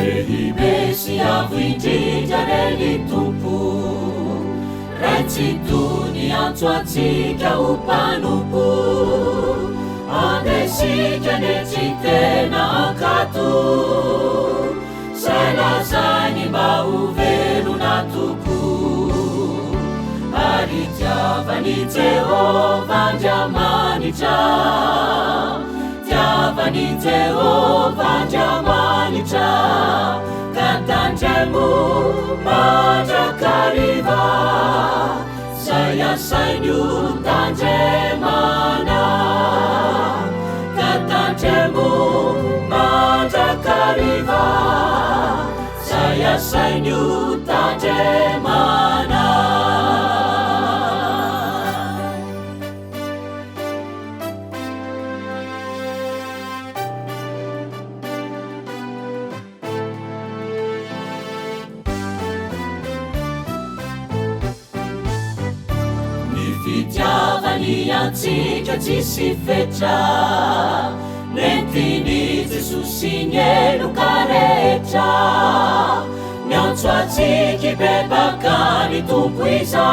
Ehibesi avuindrindrareny tompo raitsy tony antsoatsika ho mpanompo andesika netsy tena akato salazany mba ho velona toko ary tiavany Jehova Andriamanitra tiavany Jehova Andriamanitra ka tandremo mandrakariva zay asainy tandremana ka tandremo mandrakariva zay asainy tandremana. Fitiavany antsika tsisy fetra nentiny Jesosy ny eloka rehetra miantso atsika bebaka ny tompo iza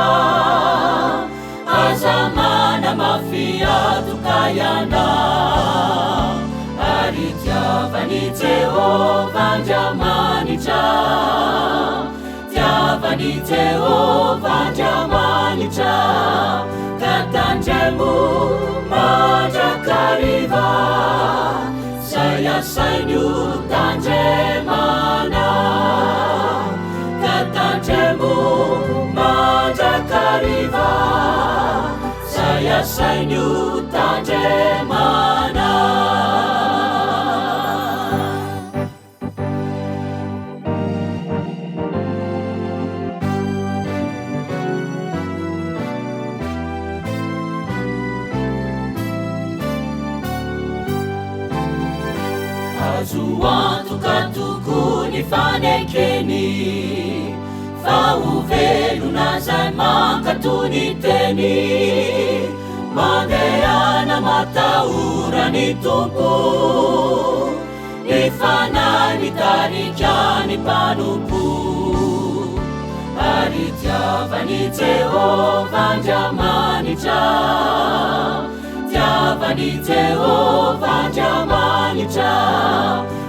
aza mana mafy atoka iana ary tiavany Jehova Andriamanitra tiavany Jehova Andriamanitra ka tandremo mandrakariva zay asainy tandremana ka tandremo mandrakariva zay asainy tandremana. Azo antoka tokony fanekeny fa ho velona zay mankatony teny mandehana matahorany tompo ny fanahy mitarika ny mpanompo ary tiavany Jehova Andriamanitra tiavany Jehova Andriamanitra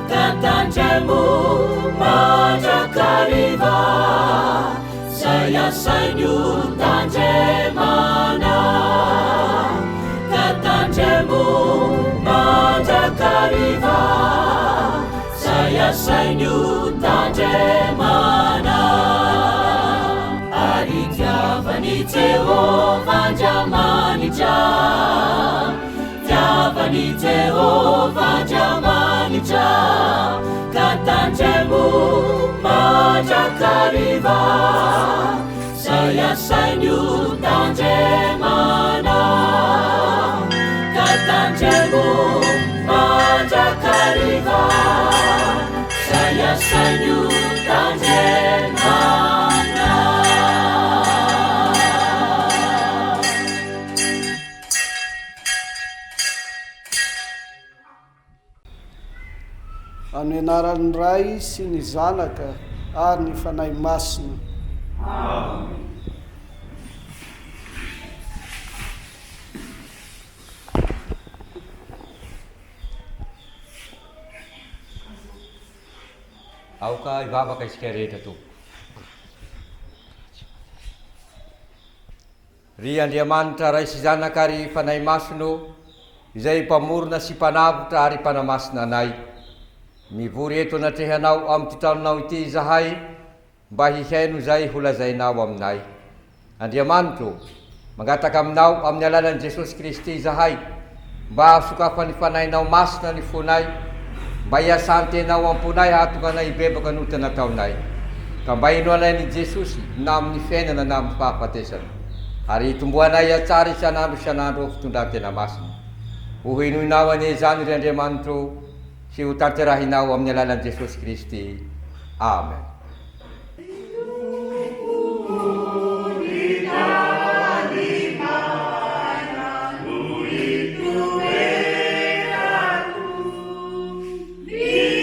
ka tandremo mandrakariva zay asainy tandremana ka tandremo mandrakariva zay asainy tandremana ary tiavany Jehova Andriamanitra tiavany Jehova Andriamanitra ka tandremo mandrakariva zay asainy tandremana ka tandremo mandrakariva zay asainy tandremana. Amin'ny anaran'ny Ray sy ny Zanaka ary ny Fanahy Masina. Amen. Aoka ivavaka isika rehetra tompo. Ry Andriamanitra Ray sy Zanaka ary Fanahy Masino izay mpamorona sy mpanavotra ary mpanamasina anay, mivory eto anatrehanao amin'ny titranonao ity izahay mba hihaino zay holazainao aminay. Andriamanitro, mangataka aminao amin'ny alalan'i Jesosy Kristy izahay mba asokafany fanahinao masina ny fonay, mba hiasantenao amponay hahatonga anay hibebaka noty nataonay, ka mba inoanain'i Jesosy na amin'ny fiainana na amin'ny fahafatesana, ary hitomboanay atsara isan'andro ho fitondrantena masina. Ho hinoinao ane zany ry Andriamanitro sy ho tanterahinao amin'ny alalan'i Jesosy Kristy. Amen. Yeah.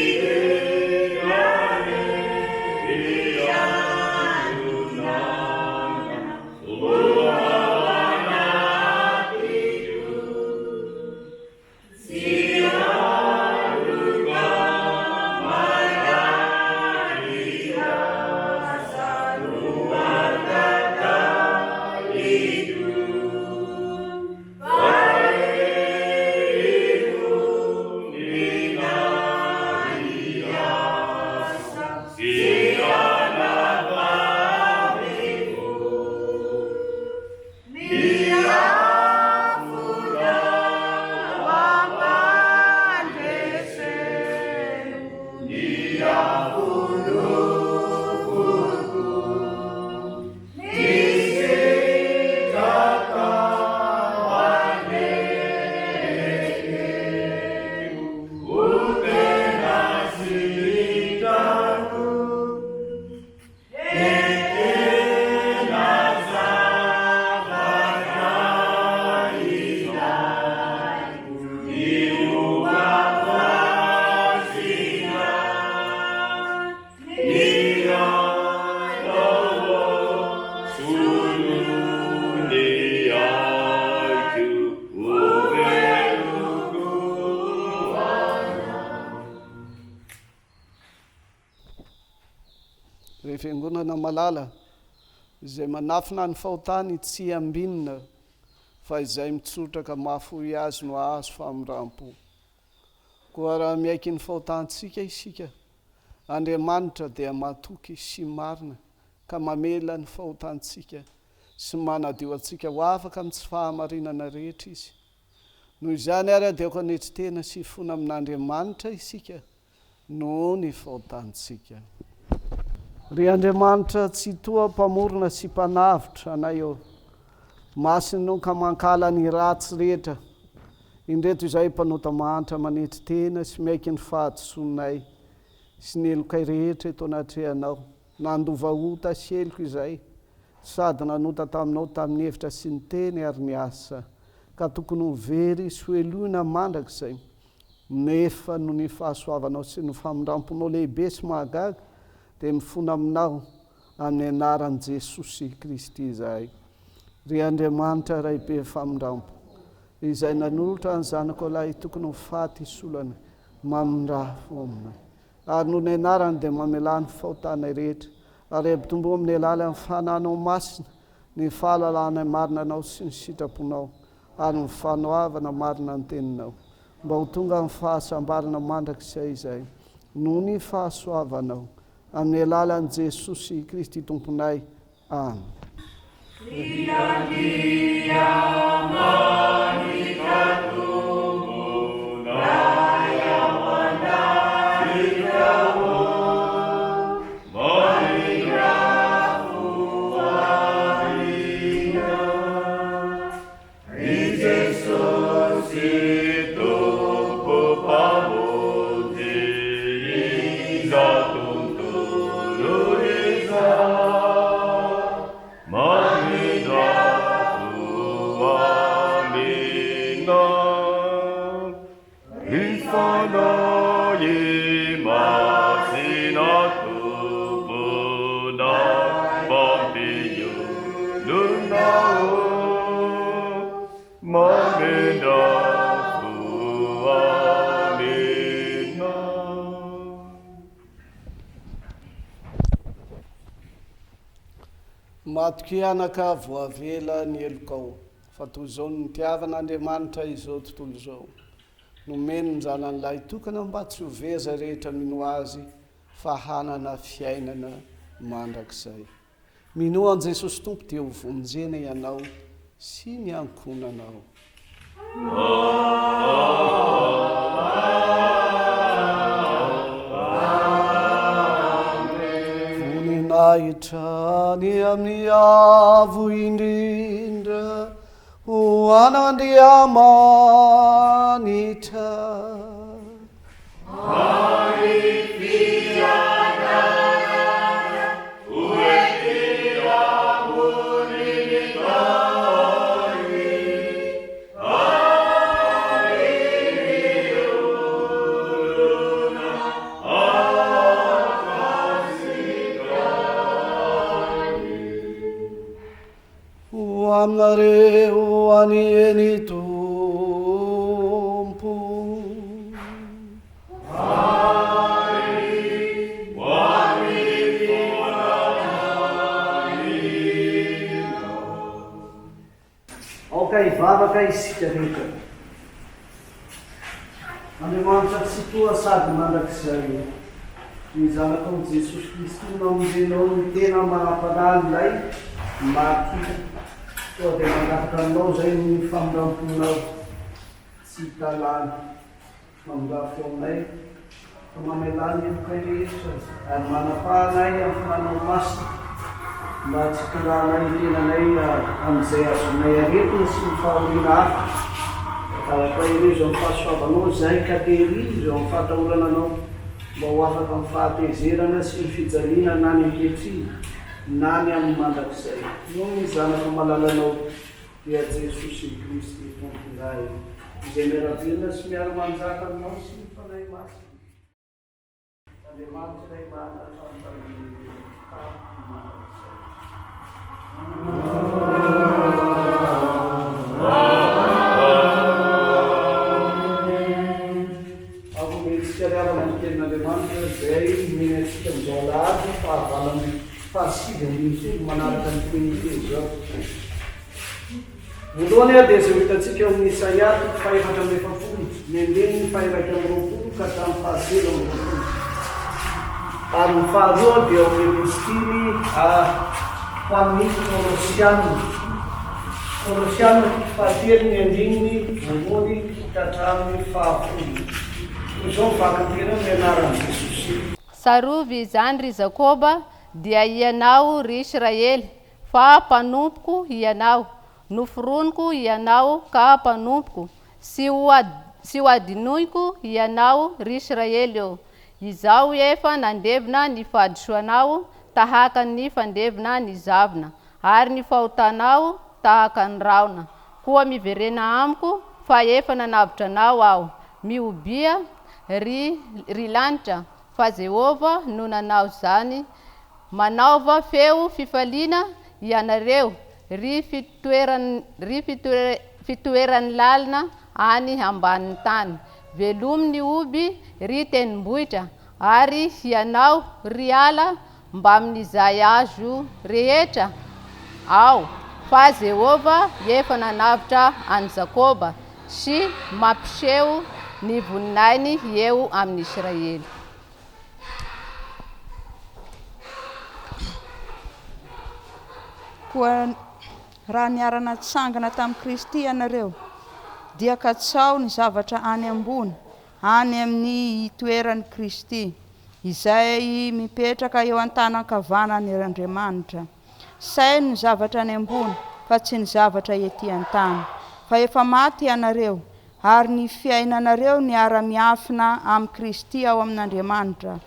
rehefiangonana malala izay manafina ny fahotany tsy ambinina fa izay mitsotraka mahafoy azy no azo famindram-po koa raha miaiky ny fahotantsika isika Andriamanitra dia matoky sy marina ka mamela ny fahotantsika sy manadio antsika ho afaka amin'ny tsy fahamarinana rehetra izy noho izany ary dia koanetry tena sy fona amin'Andriamanitra isika no ny fahotantsika. Ry Andriamanitra tsy toa mpamorona sy mpanavitra anay eo masiny no ka mankala ny ratsy rehetra indreto izay mpanota mantra manetry tena sy miaiky ny fahatosonay sy ny elokay rehetra eto anatrehanao nandova ota sy eloko izay sady nanota taminao tamin'ny hevitra sy ny teny ary ny asa ka tokony ho very sy hoeloina mandrakizay nefa no ny fahasoavanao sy ny famindramponao lehibe sy mahagaga dia mifona aminao amin'ny anaran'i Jesosy Kristy izahay. Ry Andriamanitra raibe famindrampo izay nanolotra ny zanako lahy tokony ho faty isolana mamindrafo aminay ary noho ny anarany dia mamelany fahotanay rehetra ary ampitombo amin'ny alalan'ny fananao masina ny fahalalana marinanao sy ny sitraponao ary ny fanoavana marina ny teninao mba ho tonga amin'ny fahasambarana mandrakizay izay noho ny fahasoavanao amin'ny alalan'i Jesosy Kristy tomponay. Amen. Matoky anaka voavela ny elokao fa toy izao ny nitiavan'Andriamanitra izao tontolo izao nomeny ny zanan'ilay tokana mba tsy ho veza rehetra mino azy fa hanana fiainana mandrakizay. Mino an Jesosy Tompo dia ho vonjena ianao sy ny ankonanao. Voninahitra ny amin'ny avo indrindra ho an'Andriamanitra. Aminareo anieny Tompo. Aoka hivavaka isika rehetra. Andriamanitra tsy toa sady mandrakizay ny zanakao Jesosy Kristy namonjenao ny tena manam-panan'ilay martyra. Toa dia mangataka aminao izay ny famindramponao tsy talany mamindrafo aminay fa mamelany elokay rehetra ary manapahanay amin'ny fananao masina mba tsy kiranay tenanay amin'izay azonay aretina sy ny fahoriana hafa araka ireo izao amin'ny fahasoavanao izay ka tehirizy izao amin'ny fahatahorananao mba ho afaka amin'ny fahatezerana sy ny fijaliana na ny ankehitriny na ny amin'ny mandrakizay noho ny zanaka malalanao dia Jesosy Kristy tomponay izay miaravelona sy miara-manjaka aminao sy ny fanay masina. Andriamanitra iray manatra amin'ny Ako metsika ry avana ny tenin'Andriamanitra izay minetsika tsika amin'izao Alahady fahasivy ambin'ny folo manaraka ny Trinite zao. Voalohany dia izay hitantsika eo amin'ny Isaia faefatra amby efapolo, ny faha-iraika amby roapolo ka hatramin'ny fahatelo amby roapolo. Ary ny faharoa dia eo amin'ny epistily ho amin'ny Kolosianina fahatelo ny andininy voalohany ka hatramin'ny fahafolo. Izao mivaky-tena amin'ny anaran'i Jesosy. Sarovy izany ry Zakôba dia ianao ry Israely, fa mpanompoko ianao. Noforoniko ianao ka mpanompoko, sy ho adinoiko ianao ry Israely eo. Izao efa nandevina ny fahadisoanao tahaka ny fandevina ny zavona, ary ny fahotanao tahaka ny raona. Koa miverena amiko fa efa nanavitra anao aho. Miobia ry lanitra, fa Jehova no nanao zany. Manaova feo fifaliana ianareo ry fitoeran'ny lalina any ambanin'ny tany. Velomin'ny oby ry tenimbohitra, ary ianao ry ala mba amin'izay azo rehetra ao. Fa Jehova efa nanavitra any Zakôba sy mampiseho ny voninainy eo amin'ny Israely. Koa raha niarana tsangana tamin'i Kristy ianareo, dia katsao ny zavatra any ambony, any amin'ny toeran'i Kristy, izay mipetraka eo an-tanan-kavanany Andriamanitra. Sainy ny zavatra any ambony, fa tsy ny zavatra ety an-tany. Fa efa maty ianareo, ary ny fiainanareo niara-miafina amin'ny Kristy ao amin'Andriamanitra.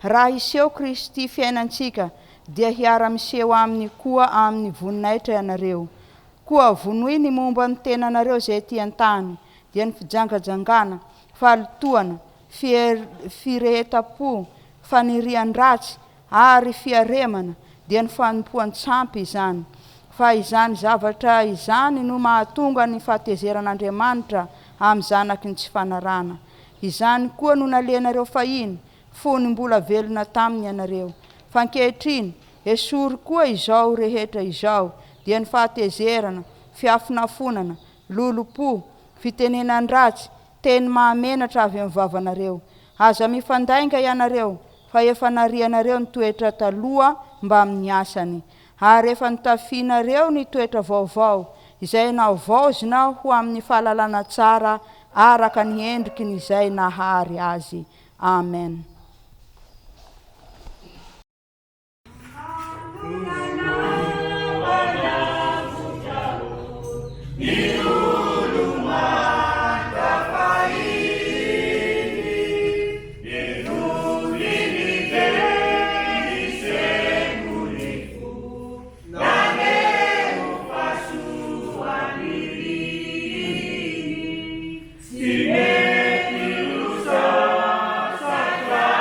Raha iseho Kristy fiainantsika, dia hiara-miseho aminy koa amin'ny voninahitra ianareo. Koa vonoy ny momba ny tenanareo izay ety an-tany, dia ny fijangajangana, fahalotoana, firehetam-po, fanirian-dratsy, ary fiaremana, dia ny fanompoan-tsampy izany. Fa izany zavatra izany no mahatonga ny fahatezeran'Andriamanitra amin'ny zanaky ny tsy fanarana. Izany koa no nalehnareo fahiny, fony mbola velona taminy ianareo. Fa ankehitriny, esory koa izao rehetra izao, dia ny fahatezerana, fiafinafonana, lolo-po, fitenenan-dratsy, teny mahamenatra avy amin'ny vavanareo. Aza mifandainga ianareo, fa efa narianareo ny toetra taloha mba amin'ny asany. Ary efa nitafianareo ny toetra vaovao, izay naovaozina ho amin'ny fahalalana tsara araka ny endrikiny izay nahary azy. Amen. Sine pilusa sacra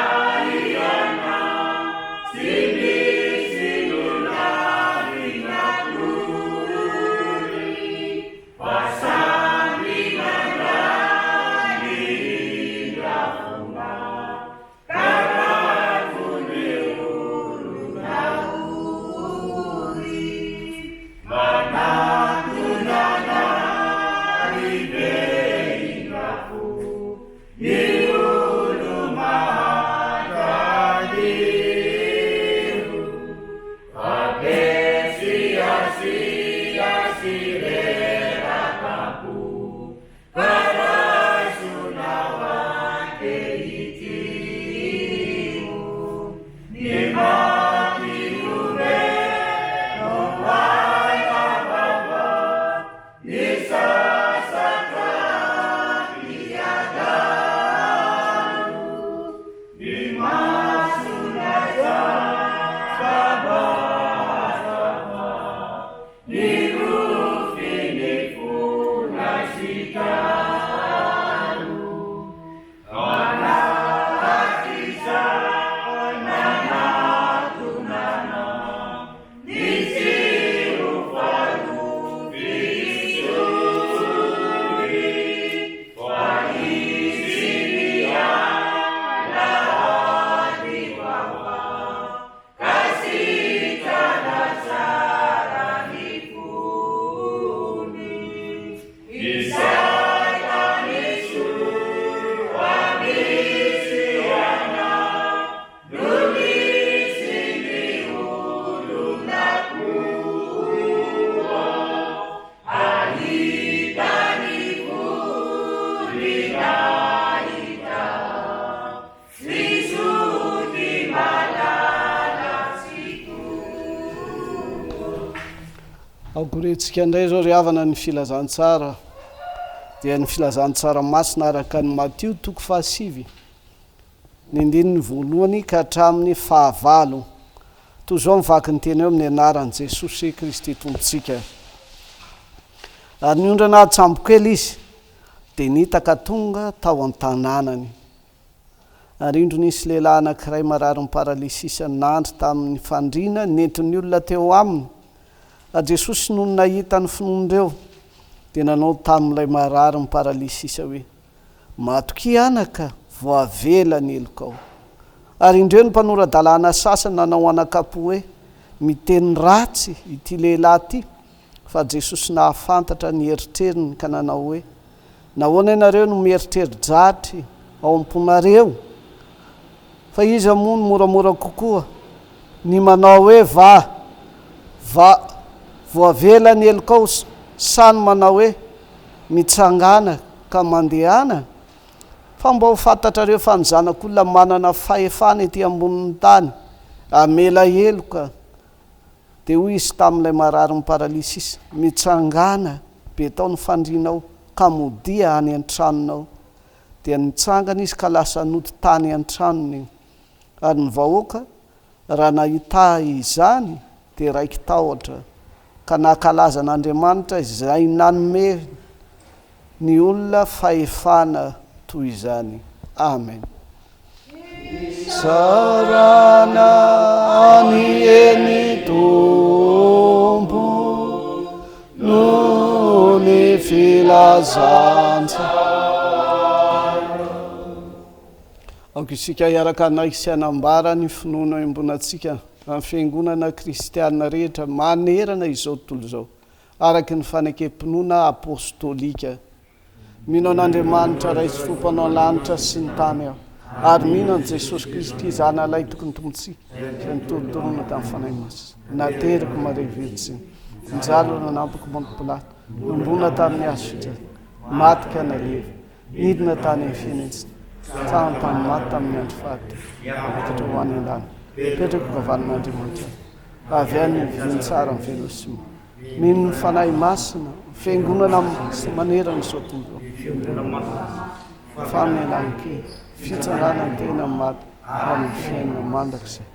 aokorentsika indray zao ry havana ny filazantsara dia ny filazantsara masina araka ny Matio 5 ny andininy voalohany ka hatramin'ny 9 toy zao mivaky ny teny eo amin'ny anaran'i Jesosy Kristy tompontsika. Ary niondrana atsambokely izy dia nitaka tonga tao an-tanànany. Ary indro nisy lehilahy anankiray marary ny paralysisy nandry tamin'ny fandriana nentin'ny olona teo aminy. Ary Jesosy noho nahita ny finoan'ireo dia nanao tamin'ilay marary ny paralysisa hoe: matoky anaka, voavela ny elokao. Ary indreo ny mpanora-dalàna sasany nanao anakapo hoe miteny ratsy ity lehilahy ity, fa Jesosy nahafantatra ny eritreriny ka nanao hoe: nahoana ianareo no mieritreri-dratry ao am-ponareo? Fa izy moa ny moramora kokoa ny manao hoe voavela ny elokao, sany manao hoe mitsangana ka mandehana. Fa mba ho fantatrareo fa ny zanak'olona manana fahefana ety ambonin'ny tany amela eloka. Dia hoy izy tamin'ilay marary ny paralysisa: mitsangana be tao ny fandrinao ka modia any an-tranonao. Dia nitsangana izy ka lasa nody tany an-tranony. Ary ny vahoaka raha nahita izany dia raiky tahotra ka nankalaza an'Andriamanitra izay nanome ny olona fahefana toy izany. Amen. Sarana any eny tompo no ny filazantsara. Aoka isika iaraka naisy anambara ny finoana embonantsika amin'ny fiangonana kristianina rehetra manerana izao tontolo izao araka ny fanekempinoana apôstôlika. Mino an'Andriamanitra ray sy fompanao lanitra sy ny tany aho, ary mino an' Jesosy Kristy zanalay tokony tompontsika izay nitorotorona tamin'ny fanahy masina, nateriko Maria Virtsiny, njalo nanampiko Ponto Pilato, nombona tamin'ny hazo fijaliana, maty ka naleva, hidina tany amin'ny fiainantsiny, tsahany tamin'ny maty tamin'ny andro fahatelo, apetatra ho any an-dany, petraka kavanan'Andriamanitra, avy any viany tsara ny velosima. Mino ny fanahy masina, fiangonana manerana izao tontolo, famelan-kely, fitsangana ny tena maty ary ny fiainana mandrakizay.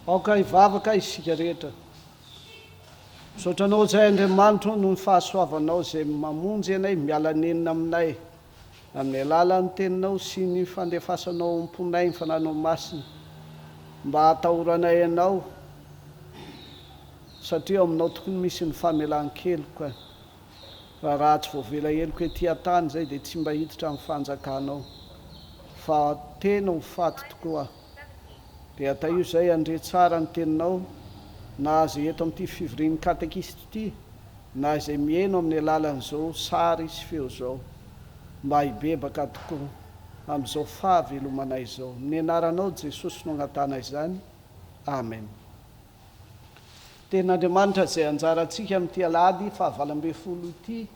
Aoka hivavaka isika rehetra. Sotranao zay Andriamanitra no ny fahasoavanao zay mamonjy anay mialanenina aminay amin'ny alalan'ny teninao sy ny fandefasanao amponay ny fananao masina mba hatahoranay anao satria aminao tokony misy ny famelan-keloka raha tsy voavela heloka ety an-tany zay dia tsy mba hiditra amin'ny fanjakanao fa tena ho faty tokoa dia atao io zay andre tsara ny teninao na zay eto amin'ity fivorian'ny katekista ity na izay mihaino amin'ny alalan'izao sary sy feo zao mba hibebaka tokoa amin'izao fahavelomanay izao ny anaranao Jesosy no agnatana izany amen. Ten'Andriamanitra zay anjarantsika amin'ity Alahady faha-20 ity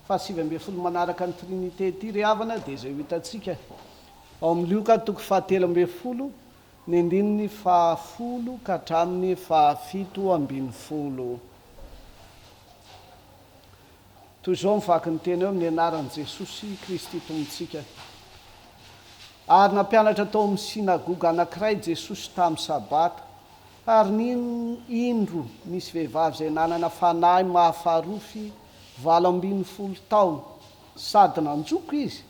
faha-20 manaraka ny Trinite ity ry havana dia zay hitantsika ao amin'ny Lioka 13 ny andininy 10 ka hatramin'ny 17. Toy izao mivaky ny teny eo amin'ny anaran'i Jesosy Kristy tombontsika. Ary nampianatra tao amin'ny sinagoga anankiray Jesosy tamin'ny sabata, ary ny indro misy vehivavy izay nanana fanahy mahafarofy 70 taona, sady nanjoko izy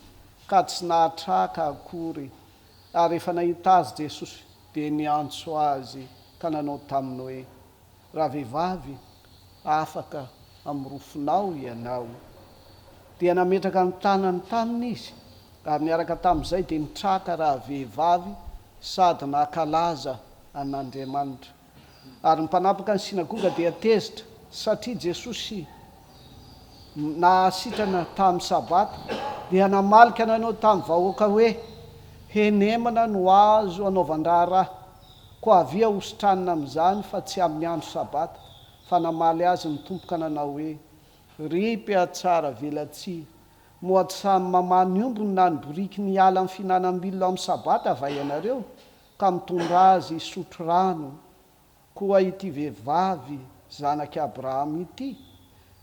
ka tsy nahatraka akory. Ary efa nahita azy Jesosy dia niantso azy ka nanao taminy hoe: raha vehivavy, afaka amirofinao ianao. Dia nametraka ny tanany taminy izy, ary niaraka tamin'izay dia nitraka raha vehivavy sady nankalaza an'Andriamanitra. Ary ny mpanapaka ny sinagoga dia tezitra satria Jesosy nahasitrana tamin'ny sabata dia namalika nanao tamin'ny vahoaka hoe: henemana no azo anaovan-draharaha, ko avia hositranina amin'izany fa tsy amin'ny andro sabata. Fa namaly azy ny tompoka nanao hoe: ry mpiatsara velatsia, mohatra samy mamany ombony na ny boriky ny ala amin'ny fihinanam-bilona amin'ny sabata va ianareo ka mitondra azy hisotro rano, koa ity vehivavy zanaky Abrahama ity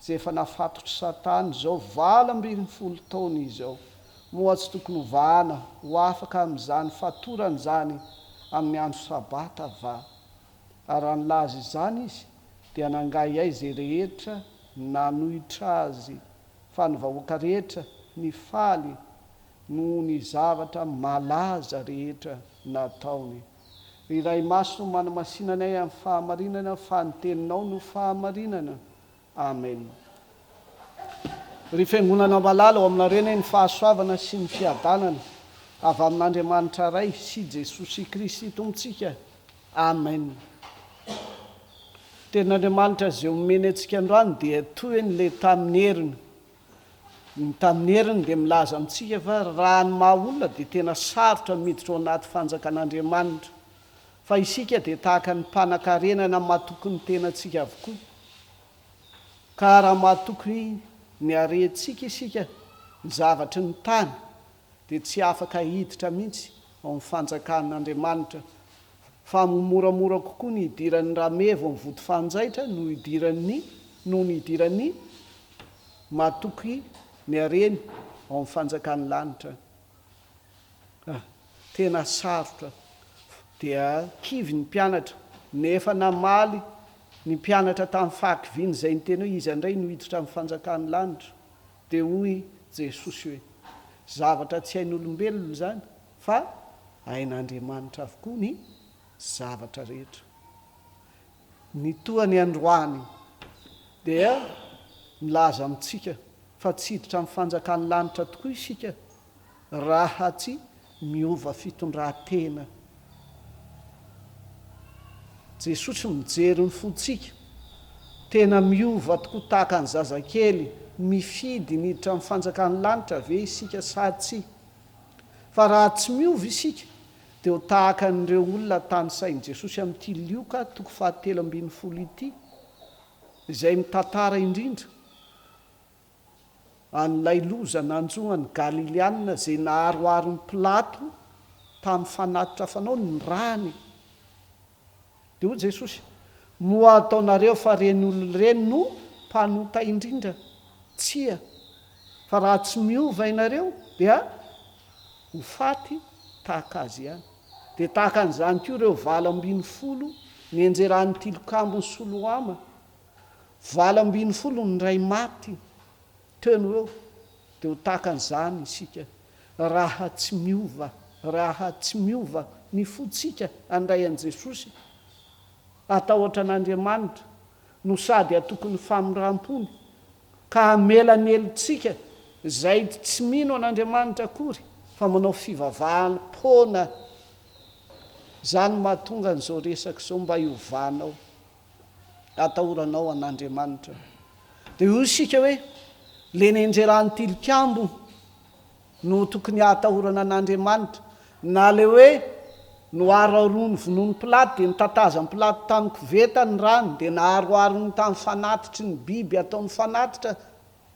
zay efa nafatotry Satana zao 20 taona izao, moa tsy tokony hovahana ho afaka amin'izany fatorany zany amin'ny andro sabata va. Ary raha nilaza izany izy dia nangay ay zay rehetra nanohitra azy, fa ny vahoaka rehetra nifaly noho ny zavatra malaza rehetra nataony. Iray maso no manamasinanay amin'ny fahamarinana, fa ny teninao no fahamarinana. Amen. Ry fiangonana malala ao aminareny ny fahasoavana sy ny fiadanana avy amin'Andriamanitra ray sy Jesosy Kristy tombontsika. Amen. Ten'Andriamanitra zay omeny antsika androany dia toy n'ilay tamin'ny heriny. Ny tamin'ny heriny dia milaza amintsika fa raha ny maha olona dia tena sarotra miditra ao anaty fanjakan'Andriamanitra, fa isika dia tahaka ny mpanankarenana mahatoky ny tenantsika avokoa. Ka raha mahatoky ny harentsika isika ny zavatry ny tany dia tsy afaka hiditra mihitsy ao amin'ny fanjakan'Andriamanitra, fa moramora kokoa ny hidiran'ny ramevo amin'ny vody fanjaitra no ny hidiran'ny mahatoky ny hareny ao amin'ny fanjakan'ny lanitra. Tena sarotra. Dia kivy ny mpianatra nefa namaly ny mpianatra tamin'ny fahakiviany izay ny tena hoe izy andray no hiditra amin'ny fanjakan'ny lanitra. Dia hoy Jesosy hoe: zavatra tsy hain'olombelona zany fa hain'Andriamanitra avokoa ny zavatra rehetra. Ny toany androany dia milaza amintsika fa tsy hiditra amin'ny fanjakan'ny lanitra tokoa isika raha tsy miova fitondran-tena. Jesosy mijery ny fontsika, tena miova tokoa tahaka ny zazakely mifidy ny hiditra amin'ny fanjakan'ny lanitra ve isika sa tsy. Fa raha tsy miova isika dia ho tahaka n'ireo olona tany sain'i Jesosy amin'ity Lioka 13 ity, izay mitantara indrindra an'ilay loza nanjoany Galiliana zay naharoaro ny Pilato tamin'ny fanatitra fanao ny rany. Dia hoy Jesosy: moa ataonareo fa reny olona ireny no mpanota indrindra, tsia, fa raha tsy miova ianareo dia ho faty tahaka azy ihany. Dia tahaka an'izany koa ireo 70 ny enjeran'ny tilokambony Fotoam, valambiny folo ny ray maty teno eo dia ho takan'izany isika raha tsy miova ny fotsika andray an' Jesosy atahotra an'Andriamanitra no sady atokony famindram-pony ka hamelany elontsika zay tsy mino an'Andriamanitra akory fa manao fivavahana pona. Zany mahatonga n'izao resaka izao mba hiovanao atahoranao an'Andriamanitra. Dia io isika hoe le nenjerany tilikambo no tokony atahorana an'Andriamanitra, na le hoe noaroarony vonoany pilaty dia nitatazany pilaty tamin'ny koveta ny rano dia naharoarony tamin'ny fanatitry ny biby ataony fanatitra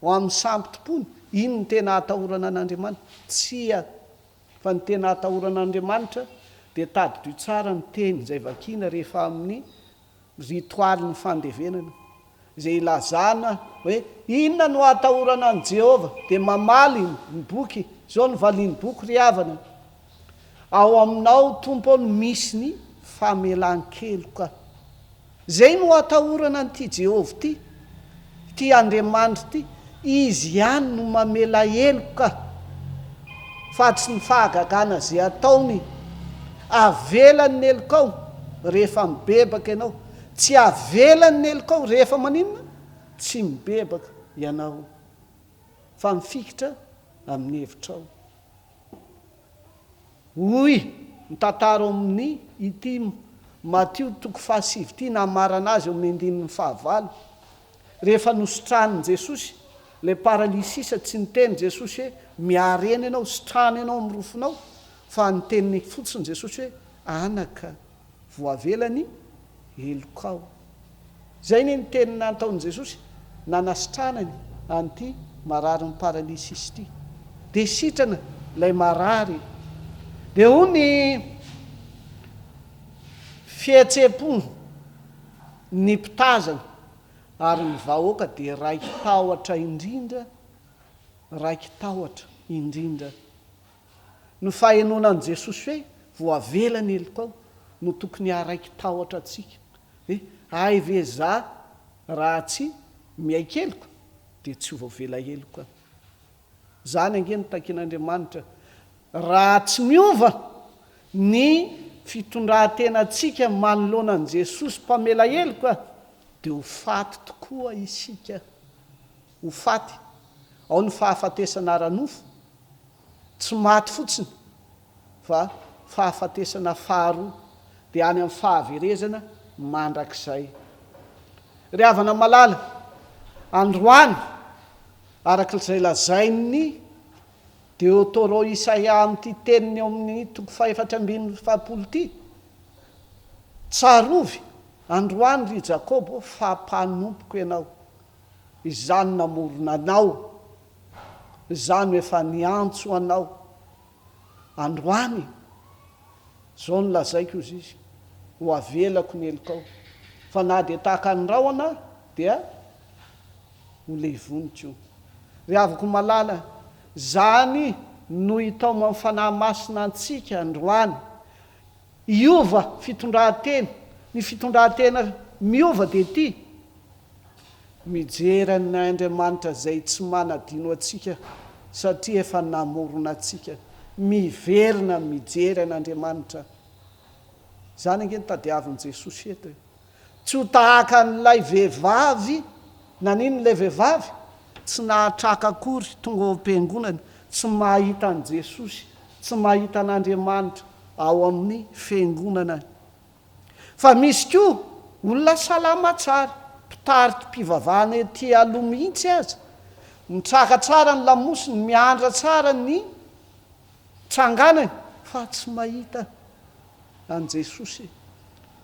ho amin'ny sampitopony, iny ny tena atahorana an'Andriamanitra? Tsia, fa ny tena atahorana an'Andriamanitra dia tadidio tsara ny teny izay vakiana rehefa amin'ny ritoaly ny fandevenana izay ilazana hoe inona no atahorana an' Jehova, dia mamaly ny boky izao ny valiany boky ry havana, ao aminao tompo no misy ny famelan-keloka. Zay no atahorana an'ity Jehova ty Andriamanitra ty, izy ihany no mamela heloka fa tsy ny fahagagana zay ataony avelany ny elokao rehefa mibebaka ianao, tsy avelany ny elokao rehefa maninona tsy mibebaka ianao, fa mifikitra amin'ny hevitrao. Hoy mitantaro amin'ny ity Matio 7 ity namarana azy eo amin'ny 15. Rehefa nosotranin' Jesosy le paralysisa, tsy niteny Jesosy hoe miareny ianao, sotrany ianao amin'ny rofonao, fa niteniny fotsiny Jesosy hoe anaka voavelany elokao. Zay ny teny nataon'i Jesosy nanasitranany an'ity marary ny paralysisa ity, dia sitrana ilay marary. Dia ho ny fihetsem-po ny mpitazana ary ny vahoaka dia raiky tahotra indrindra. No fahenonan'i Jesosy hoe voavelany elokao no tokony araiky tahotra atsika hoe ay ve za raha tsy miaikeloko dia tsy voavela heloka. Zany angeny takin'Andriamanitra, raha tsy miova ny fitondran-tenantsika manoloana an' Jesosy mpamela heloka dia ho faty tokoa isika. Ho faty. Ao ny fahafatesana ara-nofo, tsy maty fotsiny fa fahafatesana faharoa, dia any amin'ny fahaverezana mandrakizay. Ry havana malala, androany arak'izay lazainy Deotoro Isaia amin'ity teniny eo amin'ny 4:7 ity, tsarovy androany ry Jakobo fa mpanompoka ianao, izany namorona anao, izany efa niantso anao. Androany zao no lazaiko izy izy, ho avelako ny elokao, fa na dia tahaka ny rahona dia ho levoniko. Ry havako malala, zany no hitao amin'ny fanahy masina antsika androany. Iova fitondran-tena, ny fitondran-tena miova dia ty mijery Andriamanitra zay tsy manadino atsika satria efa namorona atsika, miverina mijery an'Andriamanitra. Zany angeny tadiavin'i Jesosy eto, tsy ho tahaka n'ilay vehivavy, nanin'ilay vehivavy tsy nahatraka akory tonga ao am-piangonana, tsy mahita an' Jesosy, tsy mahita an'Andriamanitra ao amin'ny fiangonana. Fa misy koa olona salama tsara, mpitaritra mpivavahana ety aloha mihitsy aza, mitraka tsara ny lamosiny, miandra tsara ny tranganany, fa tsy mahita an' Jesosy.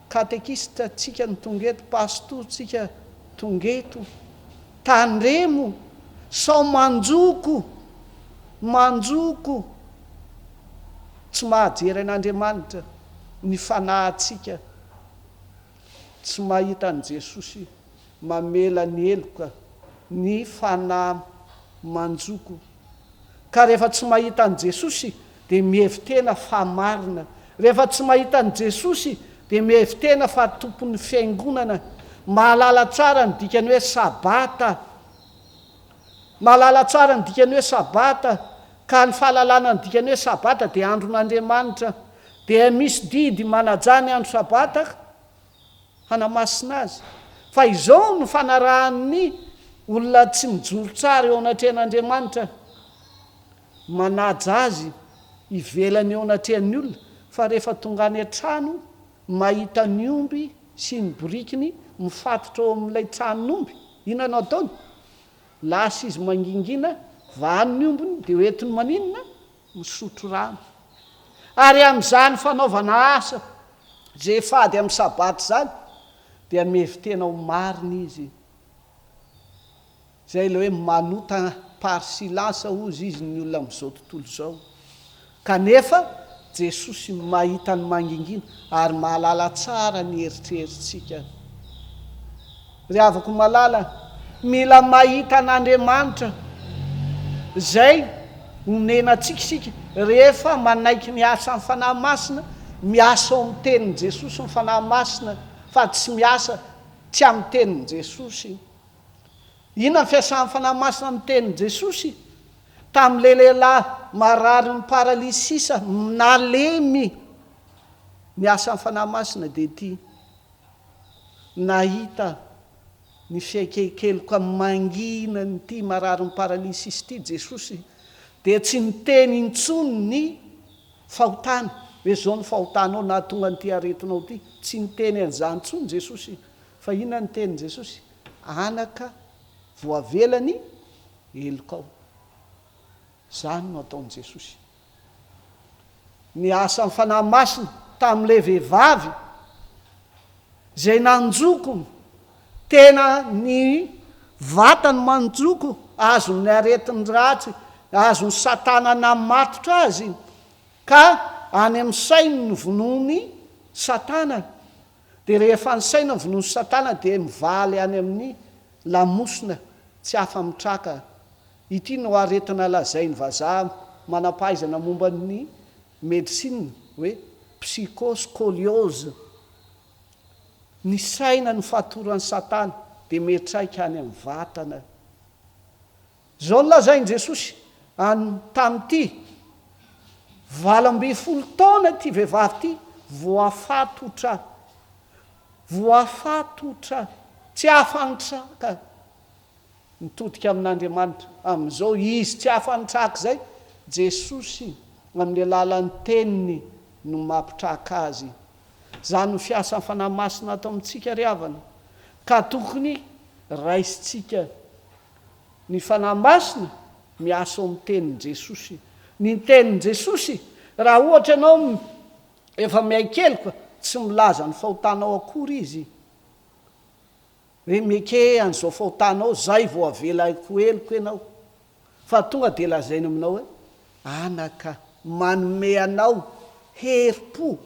Katekista tsika ny tongeto, pastor tsika tongeto, tandremo, sao manjoko, tsy mahajery an'Andriamanitra, ny fanahintsika tsy mahita an' Jesosy mamela ny eloka, ny fanahy manjoko. Ka rehefa tsy mahita an' Jesosy dia mihevitena fa marina, rehefa tsy mahita an' Jesosy dia mihevitena fa tompon'ny fiangonana, mahalala tsara ny dikany hoe sabata, mahalala tsara ny dikany hoe sabata, ka ny fahalalana ny dikany hoe sabata dia andron'Andriamanitra, dia misy didy manajany andro sabata hanamasina azy. Fa izao no fanarahan'ny olona tsy mijoro tsara eo anatrehan'Andriamanitra, manaja azy ivelany eo anatrehan'ny olona, fa rehefa tonga any an-trano mahita ny omby sy ny borikiny mifatotra eo amin'ilay tranon'omby, inona no ataony? Lasa izy mangingina, vahany ny ombiny dia hoentiny maninona? Misotro rano. Ary amin'izany fanaovana asa zay fady amin'ny sabata zany dia mevy tena ho marina izy. Zay ilay hoe manota par silence ozy izy ny olona amin'izao tontolo izao. Kanefa Jesosy mahita ny mangingina ary mahalala tsara ny eritreritsika. Ry havako malala, mila mahita an'Andriamanitra zay onenantsika isika rehefa manaiky miasa amin'ny fanahy masina, miasa ao amin'ny tenin'i Jesosy ny fanahy masina, fa tsy miasa tsy amin'ny tenin'i Jesosy. Inona ny fiasan'ny fanahy masina amin'ny tenin'i Jesosy? Tamin'ilay lehilahy marary ny paralysisa nalemy miasa amin'ny fanahy masina dia ty nahita ny fiaikeikeloka mangina ny ty marary ny paralysisa ty Jesosy, dia tsy niteny intsony ny fahotana hoe zao ny fahotanao na tonga nyty aretinao ty, tsy niteny an'izany intsony Jesosy. Fa inona ny tenin'i Jesosy? Anaka voavelany elokao. Zany no ataon'i Jesosy. Ny asa amin'ny fanahy masina tamin'ilay vehivavy zay nanjoko, tena ny vatany manjoko, azony aretiny ratsy, azony Satana namatotra azy, ka any amin'ny sainy ny vonoany Satana. Dia rehefa ny saina ny vonoany Satana dia mivaly any amin'ny lamosina, tsy afa-mitraka. Ity no aretina lazainy vazaha manampahaizana momba ny medicine hoe psychoscoliose. Ny saina ny fatoran'ny Satana dia metraika any amin'ny vatana. Zao no lazainy Jesosy tamin'ity 12 taona ty vehivavy ty voafatotra, voafatotra, tsy afa-nitraka, nitodika amin'Andriamanitra. Amin'izao izy tsy afa-nitraka zay, Jesosy amin'ny alalan'ny teniny no mampitraka azy. Zany no fiasan'ny fanahy masina atao amintsika ry havana, ka tokony raisintsika ny fanahy masina miasa ao amin'ny tenin'i Jesosy. Ny tenin'i Jesosy, raha ohatra ianao efa miaikeloka tsy milaza ny fahotanao akory izy, hoe meke an'izao fahotanao zay vao avelako eloko ianao, fa tonga dia lazainy aminao hoe anaka manome anao herim-po,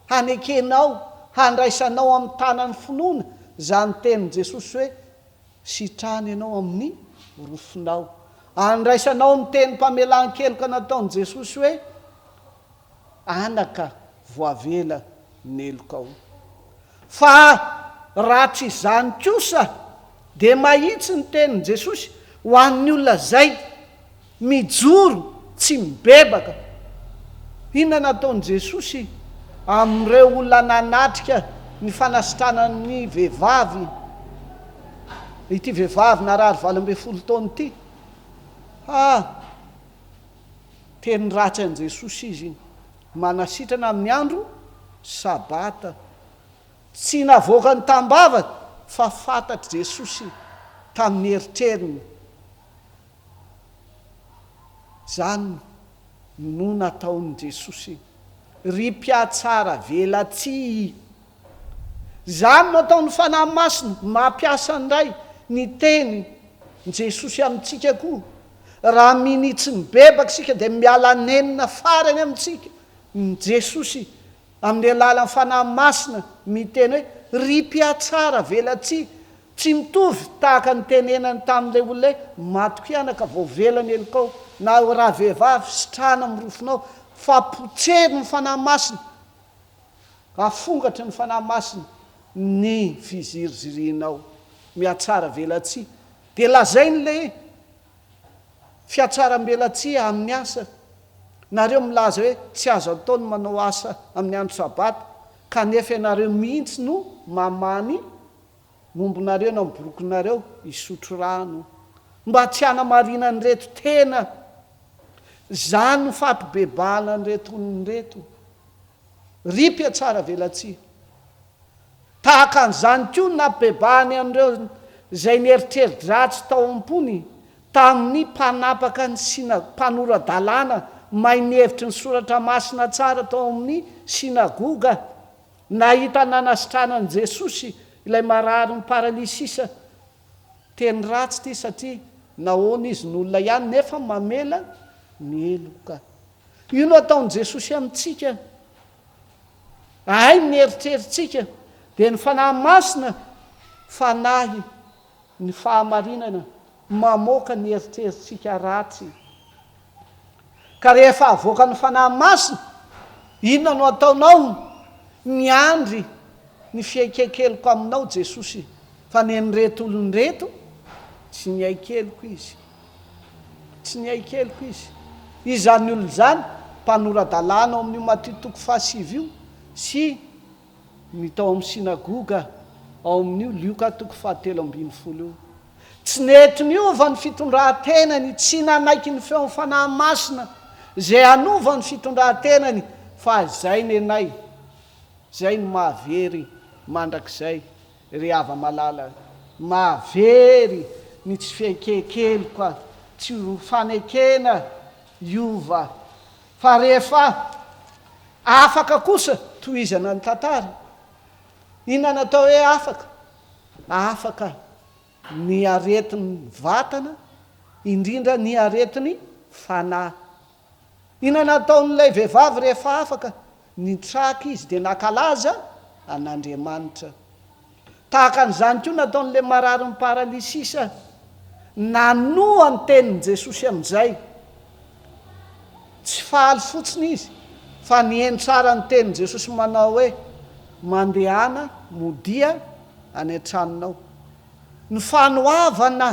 hanekenao, handraisanao amin'ny tanany finoana. Zany tenin'i Jesosy hoe sitrany ianao amin'ny rofinao. Handraisanao amin'ny teny mpamelan-keloka nataon'i Jesosy hoe anaka voavela ny elokao. Fa raha tsy izany kosa dia mahitsy ny tenin'i Jesosy ho an'ny olona zay mijoro tsy mibebaka. Inona nataon'i Jesosy amin'ireo olona nanatrika ny fanasitranany vehivavy, ity vehivavy narary 12 taona ity? Teny ratsy an'i Jesosy izy manasitrana amin'ny andro sabata. Tsy navoaka ny tambavany, fa fantatry Jesosy tamin'ny eritreriny. Zany no nataon'i Jesosy ry mpiatsara velatsia. Zany no ataon'ny fanahy masina mampiasa indray ny teny Jesosy amintsika koa. Raha minitsy mibebaka sika dia miala nenina farany amintsika. Ny Jesosy amin'ny alalan'ny fanahy masina miteny hoe ry mpiatsara velatsia. Tsy mitovy tahaka ny tenenany tamin'ilay olona maty anaka vao velany elokao, na raha vehivavy sitrana amin'ny rofinao, fa potsery ny fanahy masina, afongatry ny fanahy masina ny fizirizirinao miatsara velatsia de lazainy le fiatsaram-belatsia amin'ny asa nareo milaza hoe tsy azo ataony manao asa amin'ny andro sabata kanefa ianareo mihitsy no mamany mombonareo na miborokonareo isotro rano mba tsy anamarina ny reto tena zany no fampibebahana ny retonreto ry mpiatsara velatsia tahaka an'izany koa nampibebahany an'ireo zay nieritreri-dratsy tao am-pony tamin'ny mpanapaka ny mpanorad-dalàna mahay nihevitry ny soratra masina tsara tao amin'ny sinagoga nahita nanasitrana n' Jesosy ilay marary ny paralysisa teny ratsy ty satria nahoana izy n'olona ihany nefa mamela mieloka io no ataon'i Jesosy amintsika ay nieritreritsika dia ny fanahy masina fanahy ny fahamarinana mamoaka ny eritreritsika ratsy ka rehefa avoaka ny fanahy masina inona no ataonao miandry ny fiaikekeloko aminao Jesosy fa nenreto olonreto tsy ny aikeloko izy tsy ny aikeloko izy izany olo zany mpanorad-dalàna ao amin'io Matio toko 7 io sy ny tao amin'ny sinagoga ao amin'io Lioka toko 7:12 io tsy nety miova ny fitondran-tenany tsy nanaiky ny feo fanahy masina zay anova ny fitondran-tenany fa zay nenay zay ny mahavery mandrakizay ry ava malala mahavery ny tsy fiaikekeloka tsy fanekena iova fa rehefa afaka kosa tohizana ny tantara inona natao hoe afaka ny aretin'ny vatana indrindra ny aretiny fanahy inona nataon'ilay vehivavy rehefa afaka nitraky izy dia nakalaza an'Andriamanitra tahaka an'izany koa nataon'ilay marary ny paralysisa nanoa ny tenin'i Jesosy amin'izay tsy faly fotsiny izy fa nieny tsara ny tenin'i Jesosy manao hoe mandehana modia any an-tranonao ny fanoavana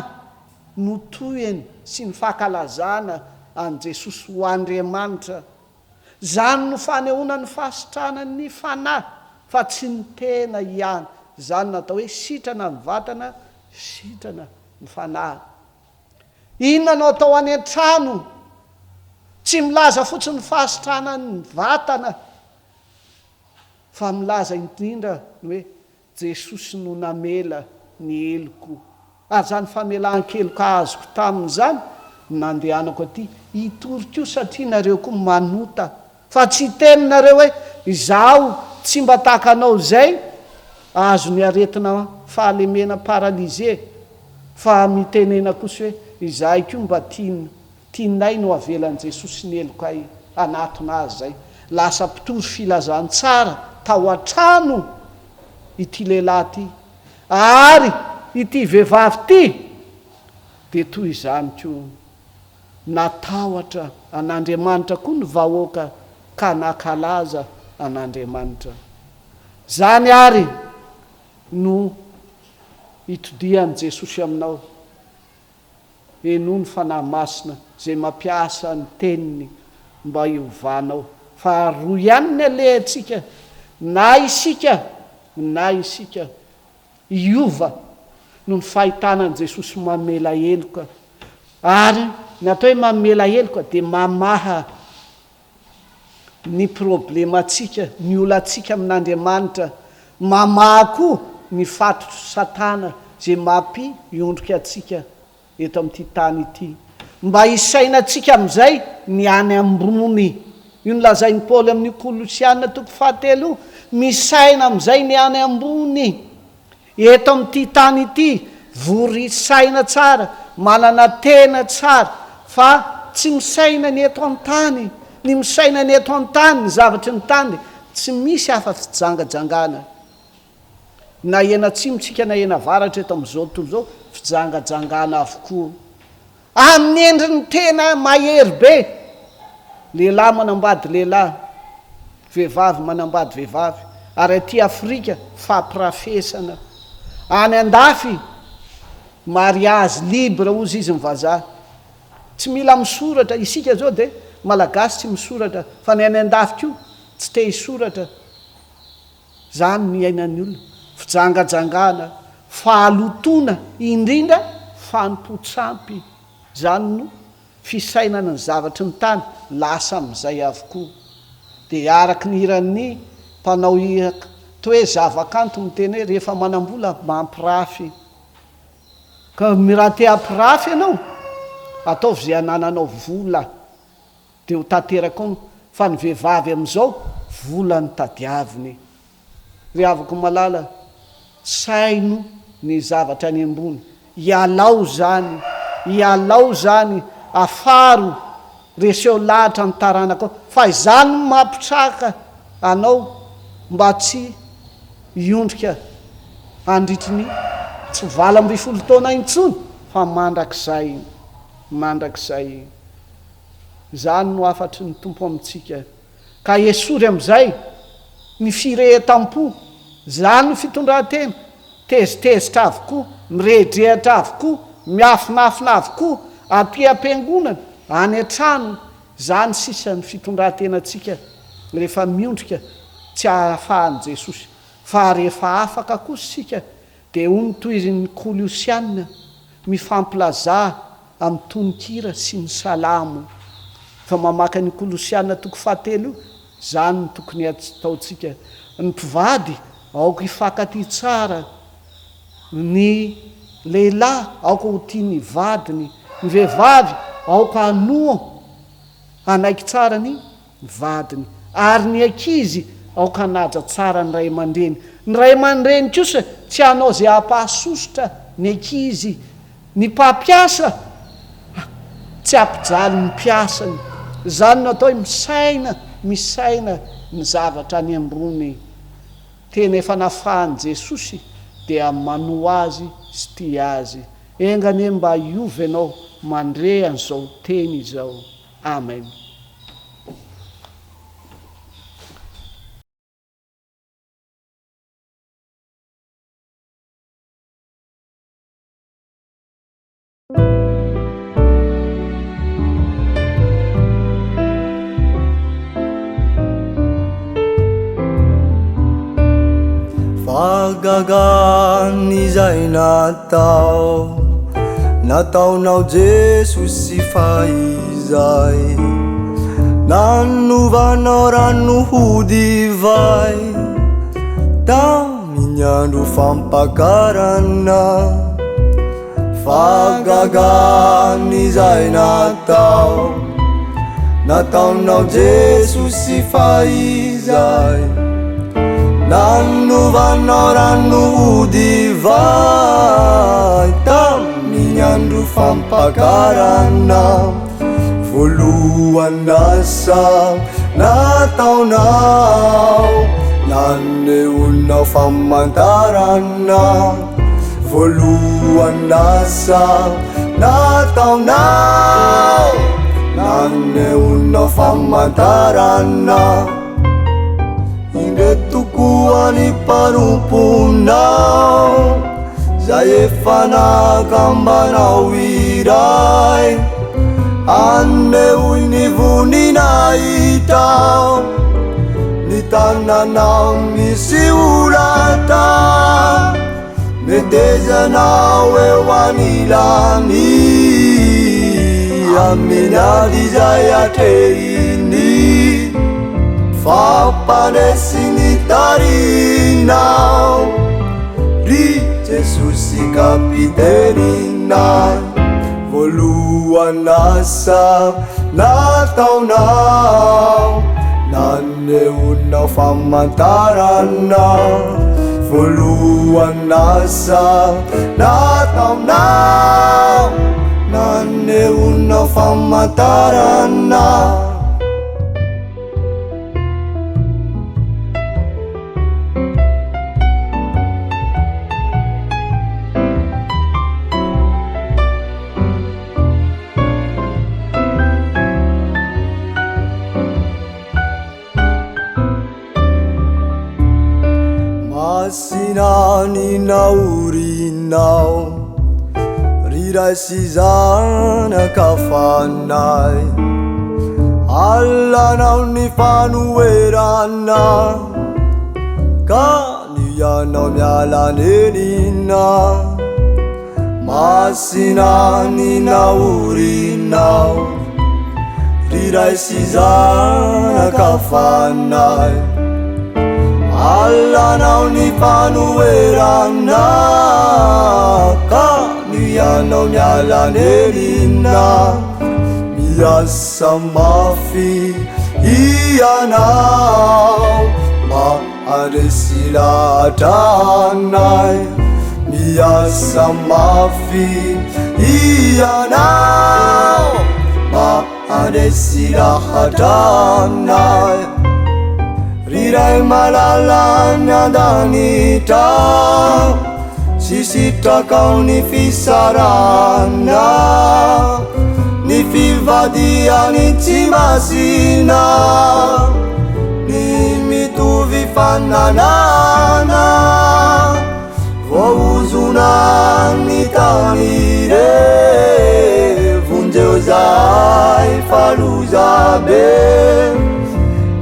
no toyany sy ny fahakalazana an' Jesosy ho Andriamanitra zany no fanehoana ny fahasitranany fanahy fa tsy ny tena ihany zany natao hoe sitrana ny vatana sitrana ny fanahy inona no atao any an-trano tsy milaza fotsiny fahasitranany vatana fa milaza indrindra hoe Jesosy no namela ny eloko ary zany famelan-keloko azoko tamin'izany nandehanako aty hitoriko satria nareo koa manota fa tsy teninareo hoe izaho tsy mba tahakanao zay azo ny aretina fahalemena paralize fa mitenena kosa hoe izahay koa mba tianay no avelan'i Jesosy ny elokay anatona azy zay lasa mpitory filazantsara tao an-trano ity lehilahy ty ary ity vehivavy ty dia toy izany koa natahotra an'Andriamanitra koa ny vahoaka ka nakalaza an'Andriamanitra zany ary no hitodihan'i Jesosy aminao enoa ny fanahy masina zay mampiasa ny teniny mba hiovanao fa roa ihany ny alehantsika na isika iova no ny fahitanan'i Jesosy mamela heloka ary natao hoe mamela heloka dia mamaha ny problematsika ny olantsika amin'Andriamanitra mamaha koa ny fatotro satana zay mampiondrika atsika eto amin'ity tany ity mba hisainatsika amin'izay ny any ambony io nolazain'ny Paoly amin'ny Kolosiana toko 7 misaina amin'izay ny any ambony eto amin'ity tany ity vory saina tsara manana tena tsara fa tsy misaina ny eto an-tany ny misaina ny eto an-tany ny zavatry ny tany tsy misy hafa fijangajangana na ena tsimitsika na ena varatra eto amin'izao tontolo zao fijangajangana avokoa amin'ny endriny tena mahery be lehilahy manambady lehilahy vehivavy manambady vehivavy ary aty afrika fampirafesana any andafy mariazy libre ozy izy mivazaha tsy mila misoratra isika zao de malagasy tsy misoratra fa ny any andafy ko tsy te hisoratra zany miainany olona fijangajangana fahalotona indrindra fanompotsampy zany no fisainana ny zavatry ny tany lasa am'izay avokoa de araky ny iran'ny mpanao to hoe zavakanto miteny hoe rehefa manambola mampirafy ka miraha te ampirafy ianao ataovy zay anananao vola de ho tanteraka fa ny vehivavy am'izao vola ny tadiaviny ry avako malala saino ny zavatra any ambony ialao zany afaro reseo lahatra ny taranako fa izany mampitraka anao mba tsy iondrika andritriny tsy vala amby folo taona intsony fa mandrakizay zany no afatry ny tompo amitsika ka esory am'izay ny firehetam-po zany no fitondran-tena tezitezitra avokoa miredrehatra avokoa miafinafina avokoa ampiam-piangonana any an-trano zany sisany fitondran-tena atsika rehefa miondrika tsy ahafahan' Jesosy fa rehefa afaka kosa sika de ho mitoyny kolosianina mifampilaza amin'ny tononkira sy ny salamo fa mamaka ny kolosianina toko fahatelo zany ny tokony ataotsika ny mpivady aoko hifankaty tsara ny lehilahy aoko ho tia ny vadiny ny vehivavy aoko hanoa anaiky tsara ny vadiny ary ny ankizy aoko hanaja tsara ny ray aman-dreny ny ray aman-dreny kosa tsy hanao zay hampahasosotra ny ankizy ny mpampiasa tsy ampijaly ny mpiasany zany no atao hoe misaina ny zavatra any ambony tena efa nafahan' Jesosy dia manoa azy sy tia azy engane mba iovy anao mandre an'izao teny izao amen. Fagagan izay nataonao Jesosy faizay nanovanao rano ho divay tamin'ny andro fampakarana fagagan izay nataonao Jesosy faizay nanovanao rano ho divay tamin'ny andro fampakarana voalohany nasa nataonao nanehonao famantarana voalohany nasa nataonao nanehonao famantarana tokoany paromponao zay efa nakambanao iray anehoy ny voninahitao ny tananao misy orata metezanao eo anilany amin'ny ady zay atrehiny fampanesi ny tarinao ry Jesosy kapitenina voalohany nasa nataonao nanehonao famantarana voalohany nasa nataonao nanehonao famantarana Masinani naurinao Rirasi zanaka fanay Allanao ny fanuerana Ka nianao mialanelina Masinani naurinao Rirasi zanaka fanay Allanao ny fanuerana Ka nianao mialanelina Miasa mafy ianao Maharesy lahatra-nay Miasa mafy ianao Maharesy lahatra-nay Riray malala miandanitra Sisitrakao ny fisarana Ny fivadiany tsy masina Ny mitovy fananana Voahozona ny tany re Vonjeo zay faloza be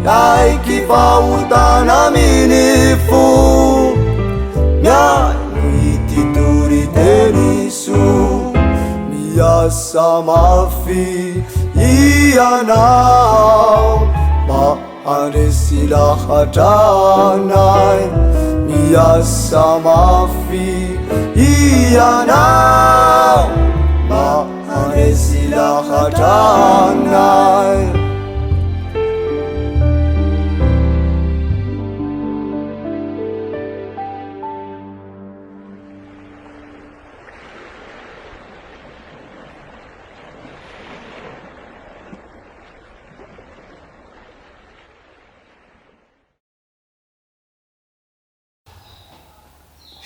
Aiky fahotana minifo Miaino ity teny so Miasa mafy ianao Maharesy lahatra-nay Miasa mafy ianao Maharesy lahatra-nay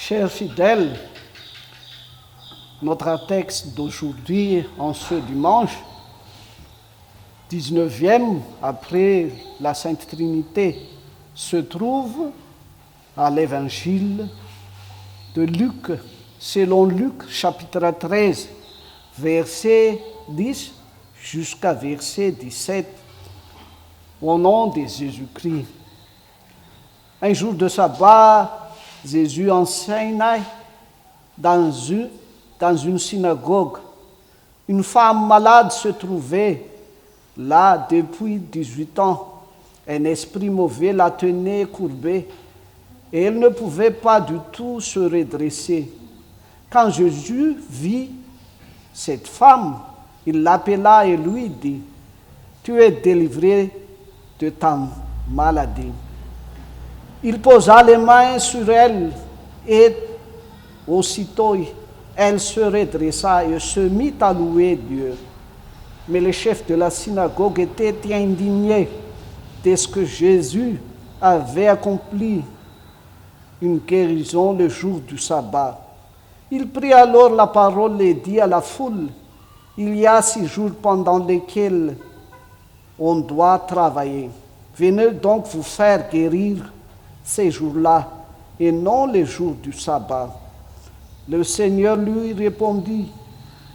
Chers fidèles, notre texte d'aujourd'hui, en ce dimanche, 19e après la Sainte Trinité, se trouve à l'évangile de Luc, selon Luc, chapitre 13, verset 10 jusqu'à verset 17, au nom de Jésus-Christ. Un jour de sabbat, Jésus enseignait dans une synagogue. Une femme malade se trouvait là depuis 18 ans. Un esprit mauvais la tenait courbée et elle ne pouvait pas du tout se redresser. Quand Jésus vit cette femme, il l'appela et lui dit, « Tu es délivrée de ta maladie. » Il posa les mains sur elle et aussitôt elle se redressa et se mit à louer Dieu. Mais le chef de la synagogue était indigné de ce que Jésus avait accompli une guérison le jour du sabbat. Il prit alors la parole et dit à la foule, « Il y a 6 jours pendant lesquels on doit travailler. Venez donc vous faire guérir ces jours-là, et non les jours du sabbat. » Le Seigneur lui répondit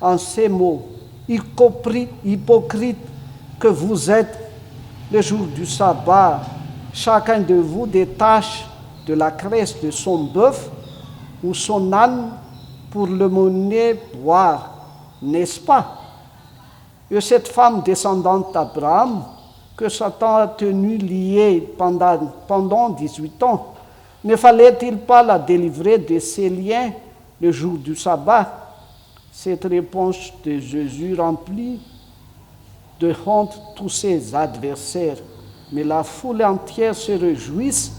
en ces mots, « Hypocrite que vous êtes, le jour du sabbat, chacun de vous détache de la graisse de son bœuf ou son âne pour le mener boire, n'est-ce pas? Et cette femme descendante d'Abraham, que Satan a tenu liée pendant 18 ans, ne fallait-il pas la délivrer de ses liens le jour du sabbat? Cette réponse de Jésus remplit de honte tous ses adversaires, mais la foule entière se réjouit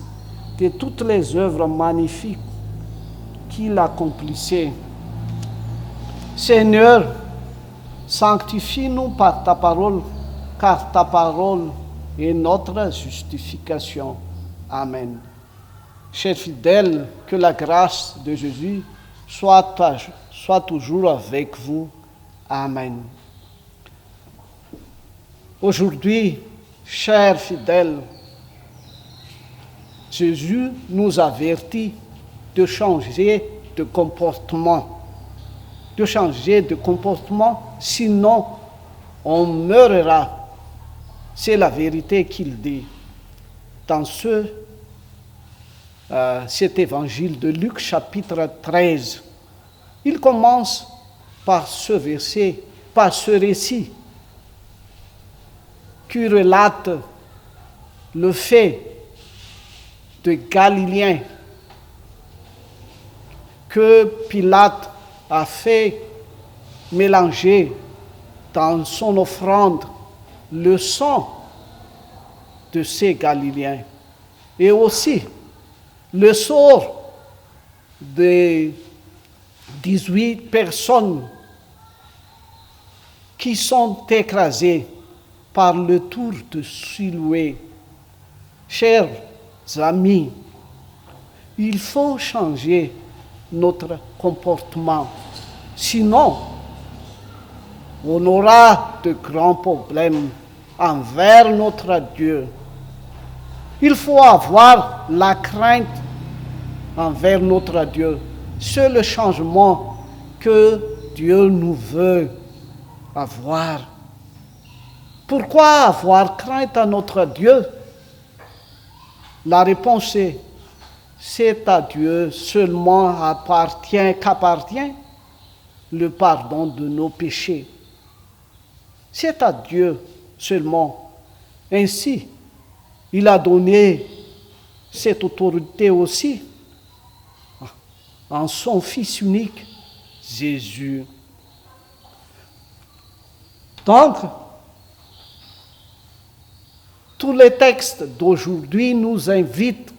de toutes les œuvres magnifiques qu'il accomplissait. Seigneur, sanctifie-nous par ta parole, car ta parole est notre justification. Amen. Chers fidèles, que la grâce de Jésus soit toujours avec vous. Amen. Aujourd'hui, chers fidèles, Jésus nous avertit de changer de comportement. De changer de comportement, sinon on meurra. C'est la vérité qu'il dit dans cet évangile de Luc chapitre 13. Il commence par ce verset, par ce récit qui relate le fait de Galiléens que Pilate a fait mélanger dans son offrande le sang de ces Galiléens et aussi le sort des 18 personnes qui sont écrasées par le tour de Siloué. Chers amis, il faut changer notre comportement, sinon on aura de grands problèmes envers notre Dieu. Il faut avoir la crainte envers notre Dieu. C'est le changement que Dieu nous veut avoir. Pourquoi avoir crainte à notre Dieu? La réponse est, c'est à Dieu seulement qu'appartient le pardon de nos péchés. C'est à Dieu seulement. Ainsi, il a donné cette autorité aussi en son Fils unique, Jésus. Donc, tous les textes d'aujourd'hui nous invitent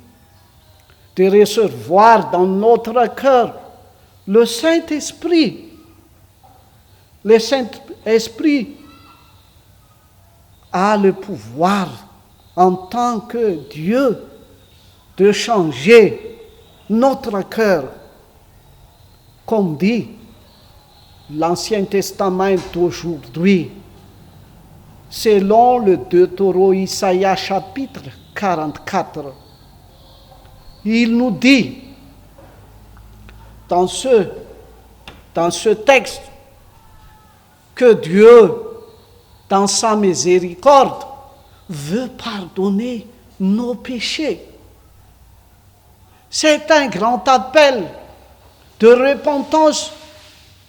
de recevoir dans notre cœur le Saint-Esprit. Le Saint-Esprit a le pouvoir en tant que Dieu de changer notre cœur. Comme dit l'Ancien Testament d'aujourd'hui, selon le Deutéronome Isaïe chapitre 44, il nous dit dans ce texte que Dieu, dans sa miséricorde, veut pardonner nos péchés. C'est un grand appel de repentance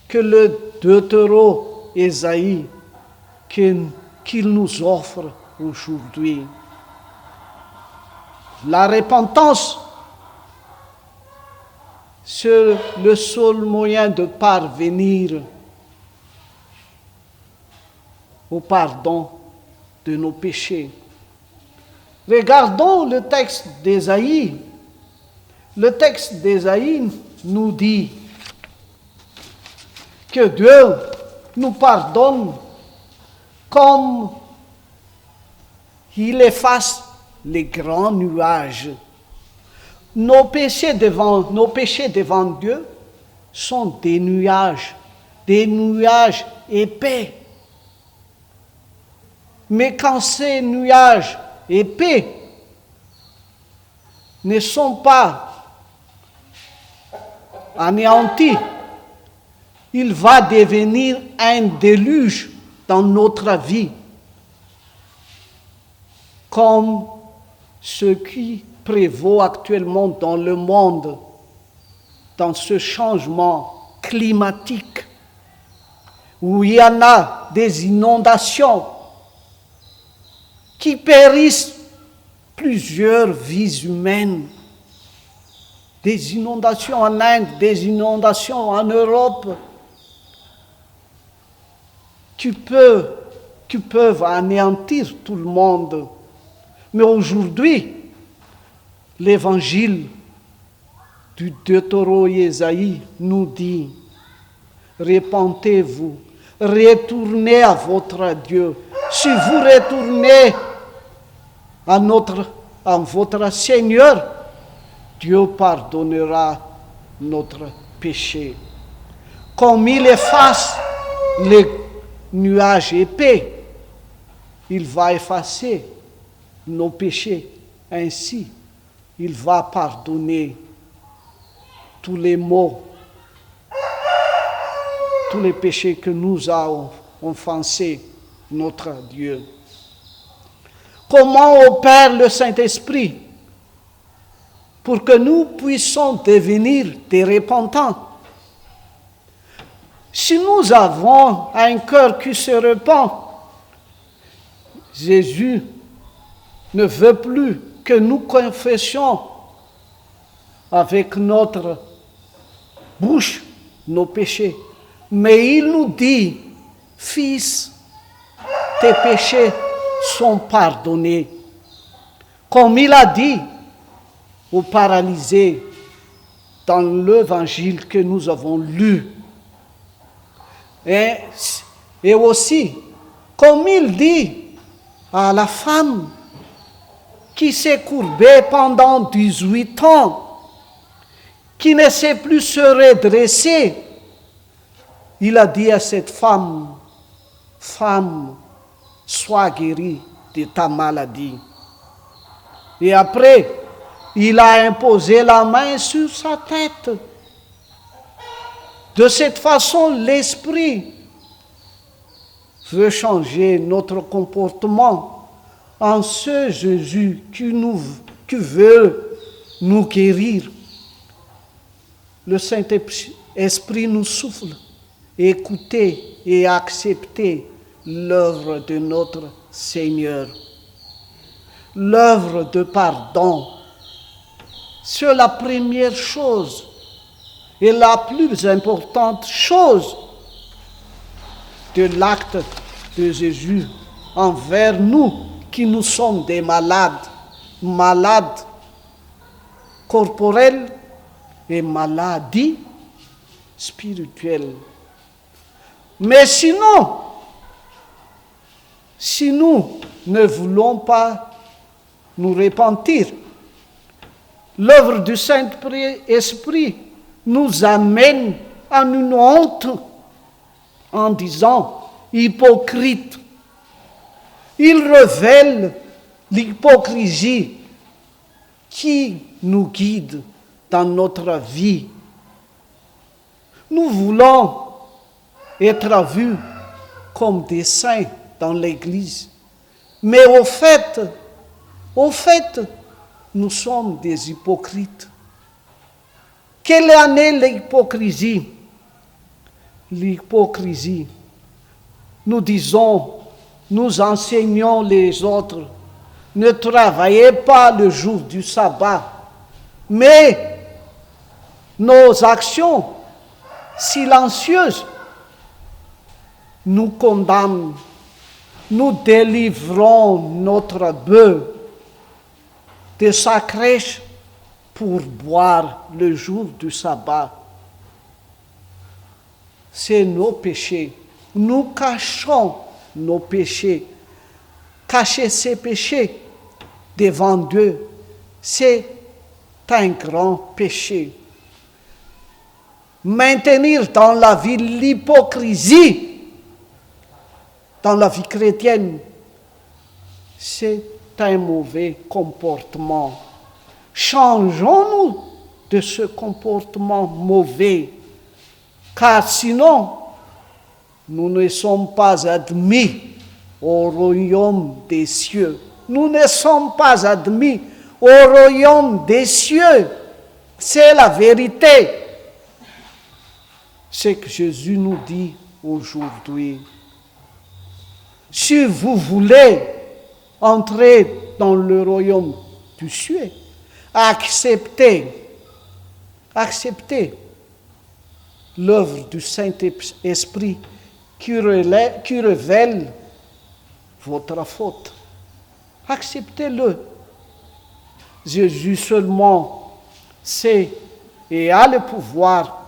que le Deutéronome Isaïe qu'il nous offre aujourd'hui. La repentance, c'est le seul moyen de parvenir au pardon de nos péchés. Regardons le texte d'Ésaïe. Le texte d'Ésaïe nous dit que Dieu nous pardonne comme il efface les grands nuages. Nos péchés devant Dieu sont des nuages épais. Mais quand ces nuages épais ne sont pas anéantis, il va devenir un déluge dans notre vie, comme ce qui prévaut actuellement dans le monde, dans ce changement climatique, où il y en a des inondations qui périssent plusieurs vies humaines, des inondations en Inde, des inondations en Europe, qui peuvent anéantir tout le monde. Mais aujourd'hui, l'évangile du Deutéronome Isaïe nous dit, repentez-vous, retournez à votre Dieu. Si vous retournez à votre Seigneur, Dieu pardonnera notre péché. Comme il efface les nuages épais, il va effacer nos péchés. Ainsi, il va pardonner tous les maux, tous les péchés que nous avons offensés notre Dieu. Comment opère le Saint-Esprit pour que nous puissions devenir des repentants? Si nous avons un cœur qui se repent, Jésus ne veut plus que nous confessions avec notre bouche nos péchés. Mais il nous dit, Fils, tes péchés sont pardonnés. Comme il a dit aux paralysés dans l'évangile que nous avons lu. Et aussi, comme il dit à la femme qui s'est courbée pendant 18 ans, qui ne sait plus se redresser, il a dit à cette femme, femme, sois guérie de ta maladie. Et après, il a imposé la main sur sa tête. De cette façon, l'Esprit veut changer notre comportement en ce Jésus qui veut nous guérir. Le Saint-Esprit nous souffle. Écoutez et acceptez l'œuvre de notre Seigneur. L'œuvre de pardon. C'est la première chose et la plus importante chose de l'acte de Jésus envers nous qui nous sommes des malades corporels et maladies spirituelles. Mais sinon, si nous ne voulons pas nous repentir, l'œuvre du Saint-Esprit nous amène à une honte en disant hypocrite. Il révèle l'hypocrisie qui nous guide dans notre vie. Nous voulons être vus comme des saints dans l'Église. Mais au fait, nous sommes des hypocrites. Quelle en est l'hypocrisie? L'hypocrisie, nous disons, nous enseignons les autres, ne travaillez pas le jour du sabbat, mais nos actions silencieuses nous condamnent. Nous délivrons notre bœuf de sa crèche pour boire le jour du sabbat. C'est nos péchés. Nous cachons nos péchés. Cacher ces péchés devant Dieu, c'est un grand péché. Maintenir dans la vie l'hypocrisie, dans la vie chrétienne, c'est un mauvais comportement. Changeons-nous de ce comportement mauvais, car sinon, nous ne sommes pas admis au royaume des cieux. Nous ne sommes pas admis au royaume des cieux. C'est la vérité. C'est que Jésus nous dit aujourd'hui. Si vous voulez entrer dans le royaume du ciel, acceptez l'œuvre du Saint-Esprit qui révèle votre faute. Acceptez-le. Jésus seulement sait et a le pouvoir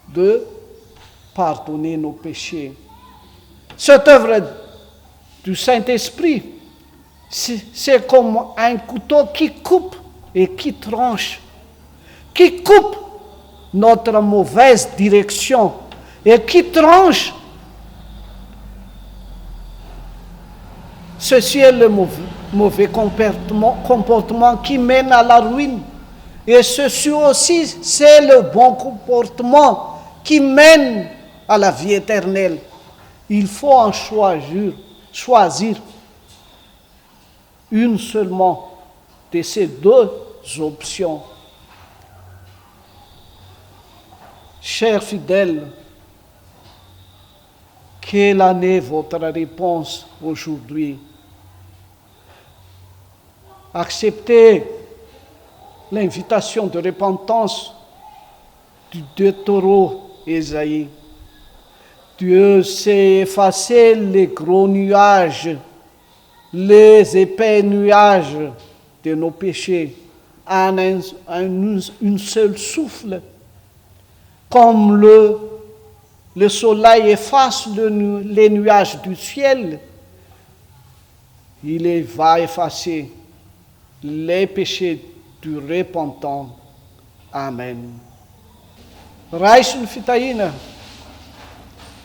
de pardonner nos péchés. Cette œuvre du Saint-Esprit, c'est comme un couteau qui coupe et qui tranche, qui coupe notre mauvaise direction et qui tranche. Ceci est le mauvais comportement qui mène à la ruine. Et ceci aussi, c'est le bon comportement qui mène à la vie éternelle. Il faut en choisir une seulement de ces deux options. Chers fidèles, quelle en est votre réponse aujourd'hui? Acceptez l'invitation de repentance du taureau Ésaïe. Dieu sait effacer les gros nuages, les épais nuages de nos péchés en un seul souffle. Comme le soleil efface les nuages du ciel, il va effacer les péchés du repentant. Amen. Ray sy ny fitahina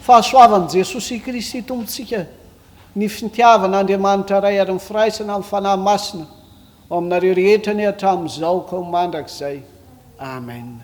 fahasoavan'i Jesosy Kristy tompontsika, ny fitiavan'Andriamanitra ray ary ny firaisana amin'ny fanahy masina ao aminareo rehetra ny hatramin'izao ka ho mandrakizay. Amen.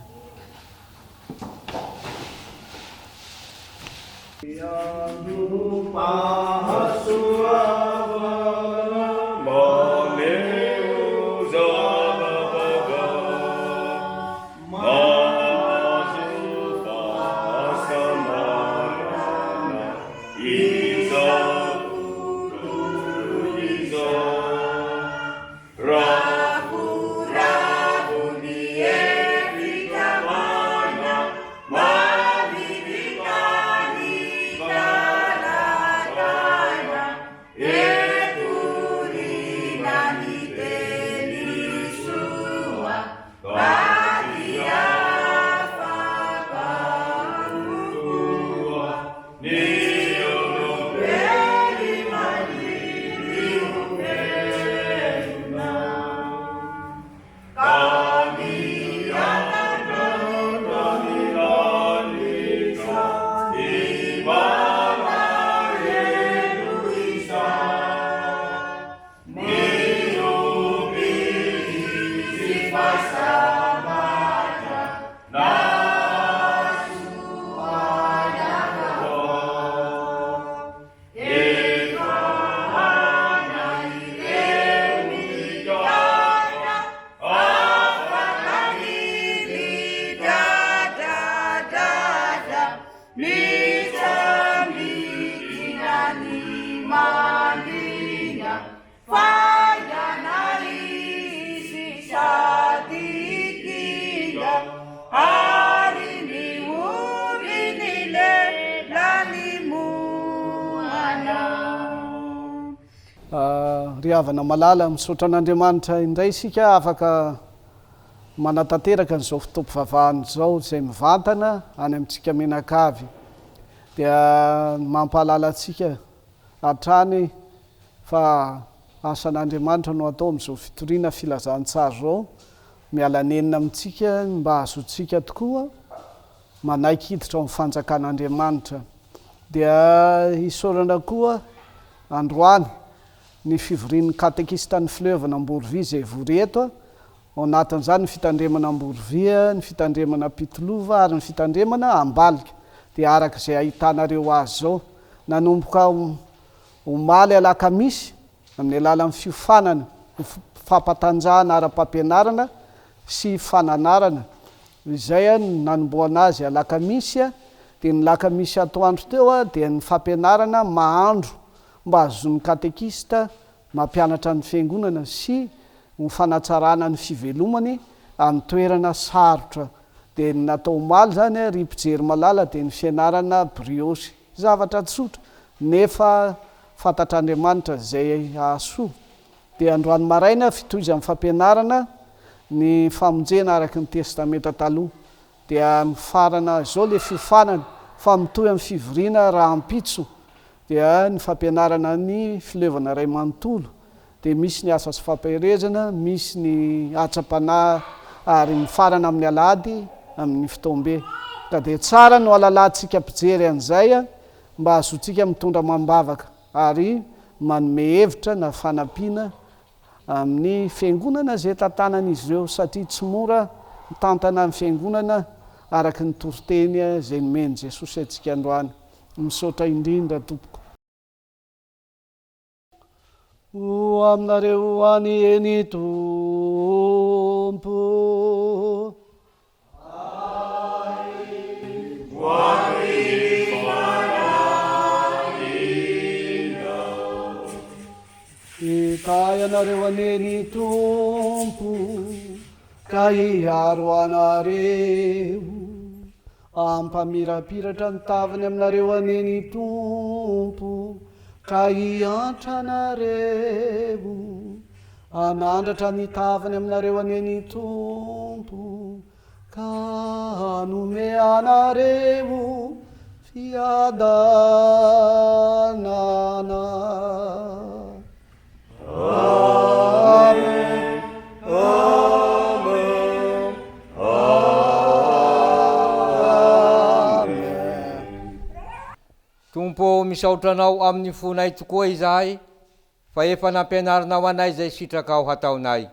Ry havana malala misaotra an'Andriamanitra indray isika afaka manatanteraka n'izao fotoam-pivavahana izao izay mivantana any amintsika menakavy, dia mampahalala antsika hatrany fa asan'Andriamanitra no atao amin'izao fitoriana filazantsara zao, miala nenina amintsika mba azotsika tokoa manaiky hiditra amin'ny fanjakan'Andriamanitra. Dia isaorana koa androany ny fivorian'ny katekista ny Fotoam Amborovy izay voreto, ao anatin'izany ny fitandremana Amborovy, ny fitandremana Pitolova ary ny fitandremana Ambalika. Dia araka izay ahitanareo azy zao, nanomboka omaly alakamisy amin'ny alalan'ny fiofanana, fampatanjahana ara-pampianarana sy fananarana. Izay nanomboana azy alakamisy, dia ny lakamisy atoandro teo dia ny fampianarana mahandro mba azon'ny katekista mampianatra ny fiangonana sy ny fanatsarana ny fivelomany amin'ny toerana sarotra. Dia natao omaly zany ry mpijery malala dia ny fianarana briosy, zavatra tsotra nefa fantatr'Andriamanitra izay ahasoa. Dia androany maraina fitohizan'ny fampianarana ny famonjena araka ny testamenta taloha. Dia mifarana zao le fiofanana fa mitohy amin'ny fivoriana raha ampitso, dia ny fampianarana ny filevana ray manontolo, dia misy ny asa sy fampiarezana, misy ny atsapanahy ary mifarana amin'ny Alahady amin'ny Fotombe. Ka dia tsara no alalantsika mpijery an'izay mba azotsika mitondra mambavaka ary manome hevitra na fanampiana amin'ny fiangonana zay tantanan'izy ireo satria tsy mora mitantana amin'ny fiangonana araky ny toriteny zay nomeny Jesosy antsika androany. Misaotra indrindra tompoko. Ho aminareo any eny Tompo, hitay anareo aneny Tompo ka hiaro anareo, ampamirapiratra ny tavany aminareo aneny Tompo ka hiantra anareo, anandratra ny tavany aminareo aneny Tompo ka hanome anareo fiadanana. Amen. Amen. Amen. Tompo misaotra anao amin'ny fonay tokoa izahay, fa efa nampianarinao anay zay sitraka ao hataonay.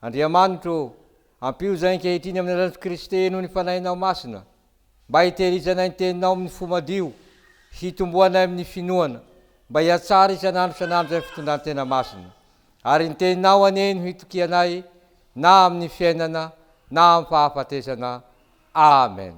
Andriamanitro, ampio zay ankehitriny amin'ny anarany Kristy noho ny fanahinao masina, mba hitehirizanay ny teninao amin'ny fo madio, hitomboanay amin'ny finoana, mba hiatsara isanandro isanandro zay fitondran-tena masina. Ary ny teninao aneny ho hitokianay na amin'ny fiainana na amin'ny fahafatesana. Amen.